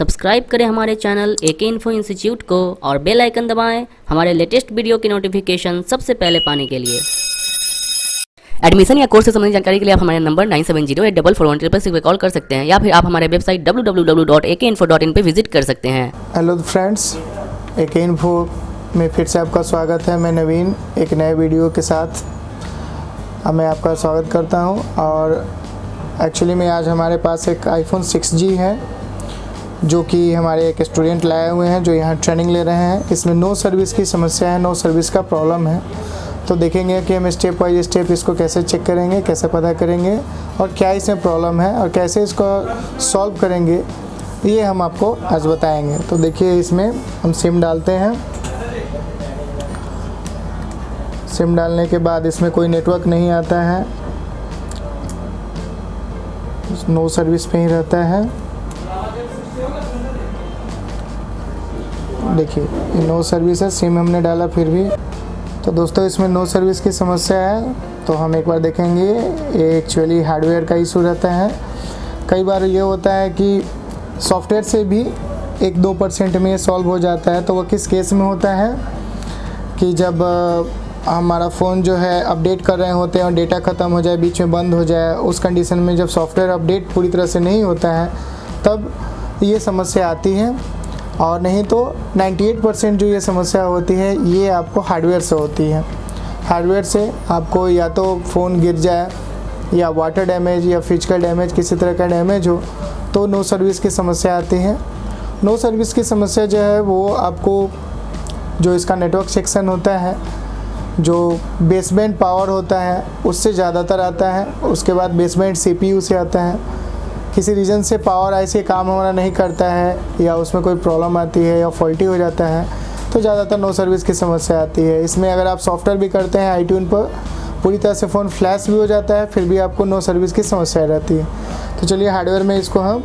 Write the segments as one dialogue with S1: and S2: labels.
S1: Subscribe करें हमारे channel एके info institute को और बेल आइकन दबाएं हमारे लेटेस्ट वीडियो की नोटिफिकेशन सबसे पहले पाने के लिए। एडमिशन या कोर्स से संबंधित जानकारी के लिए आप हमारे नंबर 97084416 पे कॉल कर सकते हैं या फिर आप हमारे वेबसाइट www.akeinfo.in पे विजिट कर सकते हैं।
S2: हेलो फ्रेंड्स, एके इन्फो में फिर से आपका स्वागत है। मैं नवीन एक नए वीडियो के साथ मैं आपका स्वागत करता हूं। और एक्चुअली में आज हमारे पास एक iPhone 6G है जो कि हमारे एक स्टूडेंट लाए हुए हैं जो यहाँ ट्रेनिंग ले रहे हैं। इसमें नो सर्विस की समस्या है, नो सर्विस का प्रॉब्लम है। तो देखेंगे कि हम स्टेप बाय स्टेप इसको कैसे चेक करेंगे, कैसे पता करेंगे और क्या इसमें प्रॉब्लम है और कैसे इसको सॉल्व करेंगे, ये हम आपको आज बताएंगे। तो देखिए, इसमें हम सिम डालते हैं। सिम डालने के बाद इसमें कोई नेटवर्क नहीं आता है, नो सर्विस पे ही रहता है। देखिए, ये नो सर्विस है, सिम हमने डाला फिर भी। तो दोस्तों, इसमें नो सर्विस की समस्या है। तो हम एक बार देखेंगे, ये एक्चुअली हार्डवेयर का इशू रहता है। कई बार ये होता है कि सॉफ्टवेयर से भी 1-2% में सॉल्व हो जाता है। तो वो किस केस में होता है कि जब हमारा फ़ोन जो है अपडेट कर रहे होते हैं और डेटा ख़त्म हो जाए, बीच में बंद हो जाए, उस कंडीशन में जब सॉफ्टवेयर अपडेट पूरी तरह से नहीं होता है तब ये समस्या आती है। और नहीं तो 98% जो ये समस्या होती है ये आपको हार्डवेयर से होती है। हार्डवेयर से आपको या तो फ़ोन गिर जाए या वाटर डैमेज या फिजिकल डैमेज, किसी तरह का डैमेज हो तो नो सर्विस की समस्या आती है। नो सर्विस की समस्या जो है वो आपको जो इसका नेटवर्क सेक्शन होता है, जो बेसबैंड पावर होता है उससे ज़्यादातर आता है। उसके बाद बेसबैंड CPU से आता है। किसी रीज़न से पावर ऐसे काम हमारा नहीं करता है या उसमें कोई प्रॉब्लम आती है या फॉल्टी हो जाता है तो ज़्यादातर नो सर्विस की समस्या आती है। इसमें अगर आप सॉफ्टवेयर भी करते हैं iTunes पर, पूरी तरह से फ़ोन फ्लैश भी हो जाता है, फिर भी आपको नो सर्विस की समस्या रहती है। तो चलिए हार्डवेयर में इसको हम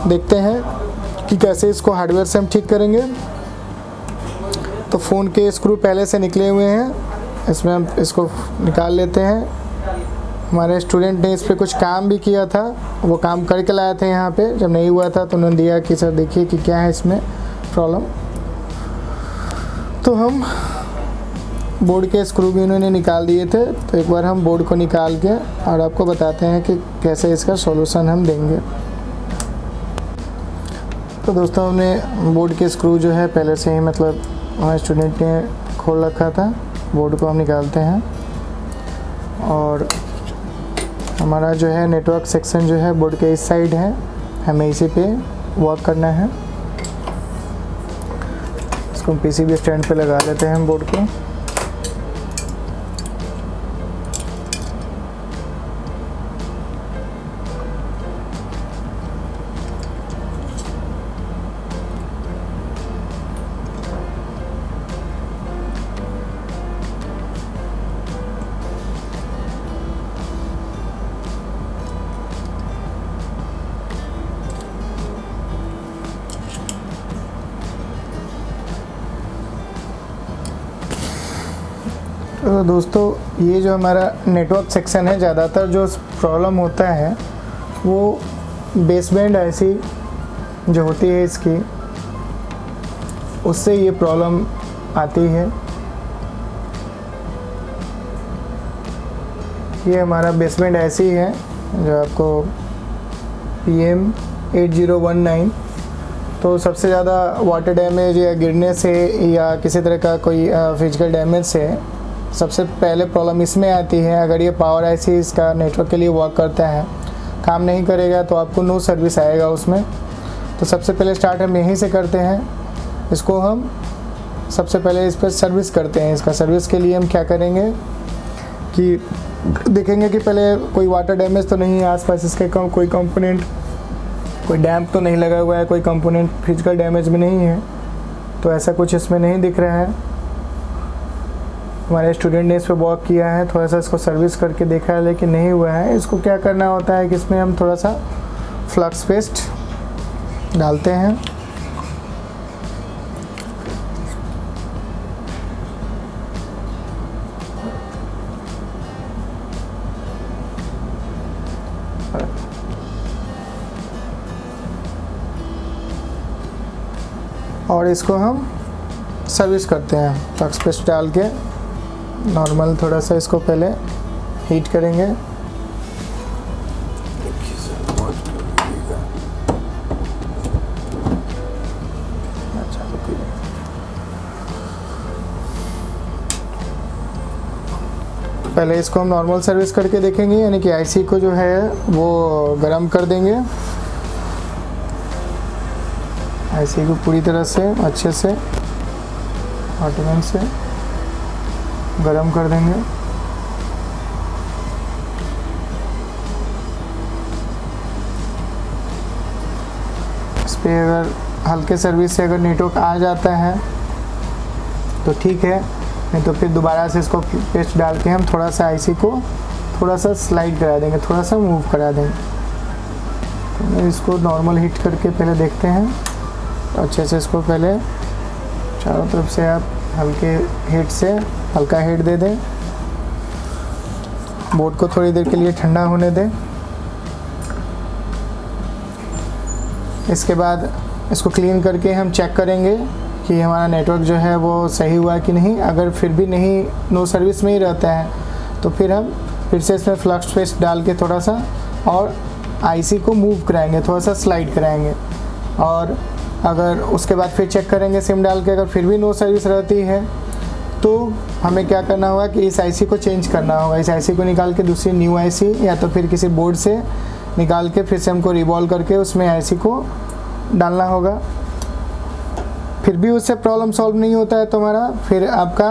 S2: देखते हैं कि कैसे इसको हार्डवेयर से हम ठीक करेंगे। तो फ़ोन के स्क्रू पहले से निकले हुए हैं, इसमें हम इसको निकाल लेते हैं। हमारे स्टूडेंट ने इस पर कुछ काम भी किया था, वो काम करके लाए थे यहाँ पे। जब नहीं हुआ था तो उन्होंने दिया कि सर देखिए कि क्या है इसमें प्रॉब्लम। तो हम बोर्ड के स्क्रू भी उन्होंने निकाल दिए थे। तो एक बार हम बोर्ड को निकाल के और आपको बताते हैं कि कैसे इसका सॉल्यूशन हम देंगे। तो दोस्तों, हमने बोर्ड के स्क्रू जो है पहले से ही मतलब हमारे स्टूडेंट ने खोल रखा था। बोर्ड को हम निकालते हैं और हमारा जो है नेटवर्क सेक्शन जो है बोर्ड के इस साइड है, हमें इसी पे वर्क करना है। इसको PCB स्टैंड पे लगा लेते हैं हम बोर्ड को। तो दोस्तों, ये जो हमारा नेटवर्क सेक्शन है, ज़्यादातर जो प्रॉब्लम होता है वो बेसबैंड ऐसी जो होती है इसकी, उससे ये प्रॉब्लम आती है। ये हमारा बेसबैंड ऐसी है जो आपको PM8019। तो सबसे ज़्यादा वाटर डैमेज या गिरने से या किसी तरह का कोई फिजिकल डैमेज से सबसे पहले प्रॉब्लम इसमें आती है। अगर ये पावर ऐसी इसका नेटवर्क के लिए वर्क करता है, काम नहीं करेगा तो आपको नो सर्विस आएगा उसमें। तो सबसे पहले स्टार्ट हम यहीं से करते हैं। इसको हम सबसे पहले इस पर सर्विस करते हैं। इसका सर्विस के लिए हम क्या करेंगे कि देखेंगे कि पहले कोई वाटर डैमेज तो नहीं है आसपास, इसके कोई कंपोनेंट, कोई डैम्प तो नहीं लगा हुआ है, कोई कंपोनेंट फिजिकल डैमेज में नहीं है। तो ऐसा कुछ इसमें नहीं दिख रहा है। हमारे स्टूडेंट ने इस पर वर्क किया है, थोड़ा सा इसको सर्विस करके देखा है लेकिन नहीं हुआ है। इसको क्या करना होता है कि इसमें हम थोड़ा सा फ्लक्स पेस्ट डालते हैं। और इसको हम सर्विस करते हैं। फ्लक्स पेस्ट डाल के नॉर्मल थोड़ा सा इसको पहले हीट करेंगे। पहले इसको हम नॉर्मल सर्विस करके देखेंगे, यानी कि आईसी को जो है वो गर्म कर देंगे। आईसी को पूरी तरह से अच्छे से हॉट इवन से गर्म कर देंगे। इस पर अगर हल्के सर्विस से अगर नेटवर्क आ जाता है तो ठीक है, नहीं तो फिर दोबारा से इसको पेस्ट डाल के हम थोड़ा सा आईसी को थोड़ा सा स्लाइड करा देंगे, थोड़ा सा मूव करा देंगे। तो इसको नॉर्मल हीट करके पहले देखते हैं। तो अच्छे से इसको पहले चारों तरफ से आप हल्के हीट से हल्का हीट दे दें। बोर्ड को थोड़ी देर के लिए ठंडा होने दें। इसके बाद इसको क्लीन करके हम चेक करेंगे कि हमारा नेटवर्क जो है वो सही हुआ कि नहीं। अगर फिर भी नहीं, नो सर्विस में ही रहता है, तो फिर हम फिर से इसमें फ्लक्स पेस्ट डाल के थोड़ा सा और आईसी को मूव कराएंगे, थोड़ा सा स्लाइड कराएंगे। और अगर उसके बाद फिर चेक करेंगे सिम डाल के, अगर फिर भी नो सर्विस रहती है तो हमें क्या करना होगा कि इस आईसी को चेंज करना होगा। इस आईसी को निकाल के दूसरी न्यू आईसी या तो फिर किसी बोर्ड से निकाल के फिर से हमको रिवॉल्व करके उसमें आईसी को डालना होगा। फिर भी उससे प्रॉब्लम सॉल्व नहीं होता है तो हमारा फिर आपका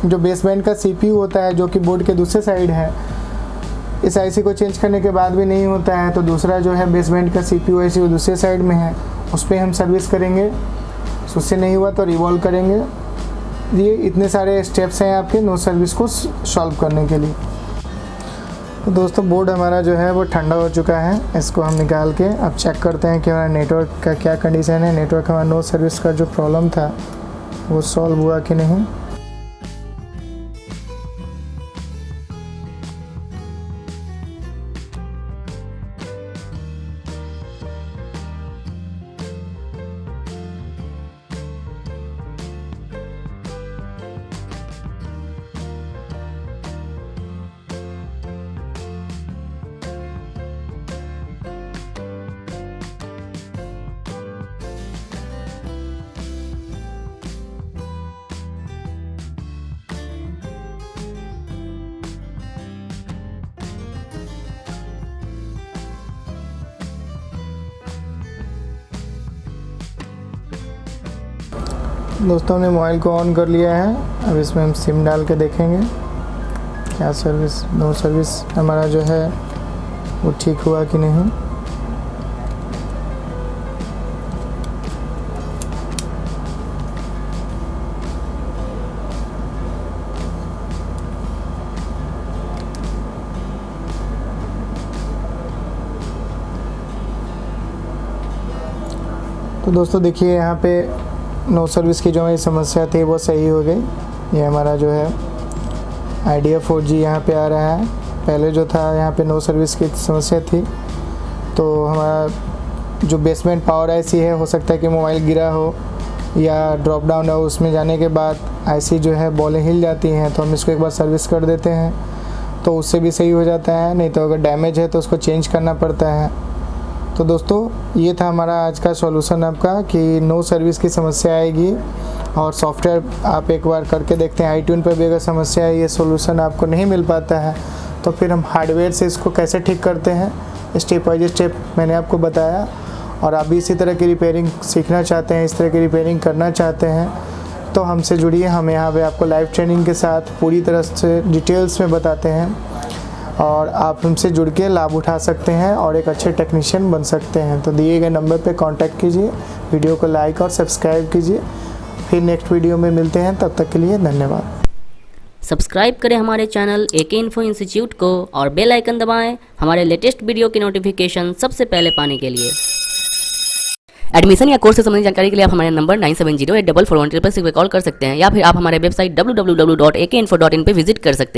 S2: जो बेसबैंड का सीपीयू होता है जो कि बोर्ड के दूसरे साइड है, इस आईसी को चेंज करने के बाद भी नहीं होता है तो दूसरा जो है बेसबैंड का सीपीयू आईसी वो दूसरे साइड में है, उस पर हम सर्विस करेंगे। उससे नहीं हुआ तो रिवॉल्व करेंगे। ये इतने सारे स्टेप्स हैं आपके नो सर्विस को सॉल्व करने के लिए। तो दोस्तों बोर्ड हमारा जो है वो ठंडा हो चुका है। इसको हम निकाल के अब चेक करते हैं कि हमारा नेटवर्क का क्या कंडीशन है। नेटवर्क हमारा नो सर्विस का जो प्रॉब्लम था वो सॉल्व हुआ कि नहीं। दोस्तों ने मोबाइल को ऑन कर लिया है। अब इसमें हम सिम डाल के देखेंगे क्या सर्विस, नो सर्विस हमारा जो है वो ठीक हुआ कि नहीं। तो दोस्तों देखिए यहाँ पे नो सर्विस की जो हमारी समस्या थी वो सही हो गई। ये हमारा जो है आइडिया 4G यहाँ पे आ रहा है। पहले जो था यहाँ पे नो सर्विस की समस्या थी तो हमारा जो बेसमेंट पावर आईसी है, हो सकता है कि मोबाइल गिरा हो या ड्रॉप डाउन हो, उसमें जाने के बाद आईसी जो है बॉलें हिल जाती हैं। तो हम इसको एक बार सर्विस कर देते हैं तो उससे भी सही हो जाता है। नहीं तो अगर डैमेज है तो उसको चेंज करना पड़ता है। तो दोस्तों ये था हमारा आज का सॉल्यूशन आपका कि नो सर्विस की समस्या आएगी और सॉफ्टवेयर आप एक बार करके देखते हैं। iTunes पर भी अगर समस्या है, ये सॉल्यूशन आपको नहीं मिल पाता है तो फिर हम हार्डवेयर से इसको कैसे ठीक करते हैं स्टेप बाय स्टेप मैंने आपको बताया। और आप भी इसी तरह की रिपेयरिंग सीखना चाहते हैं, इस तरह की रिपेयरिंग करना चाहते हैं तो हमसे जुड़िए। हम यहाँ पे आपको लाइव ट्रेनिंग के साथ पूरी तरह से डिटेल्स में बताते हैं और आप हमसे जुड़ के लाभ उठा सकते हैं और एक अच्छे टेक्नीशियन बन सकते हैं। तो दिए गए नंबर पे कांटेक्ट कीजिए, वीडियो को लाइक और सब्सक्राइब कीजिए। फिर नेक्स्ट वीडियो में मिलते हैं, तब तक के लिए धन्यवाद।
S1: सब्सक्राइब करें हमारे चैनल AK इन्फो इंस्टीट्यूट को और बेल आइकन दबाएं हमारे लेटेस्ट वीडियो की नोटिफिकेशन सबसे पहले पाने के लिए। एडमिशन या कोर्स से संबंधित जानकारी के लिए आप हमारे नंबर 97084416 पर कॉल कर सकते हैं या फिर आप हमारे वेबसाइट www.akinfo.in पे विजिट कर सकते हैं।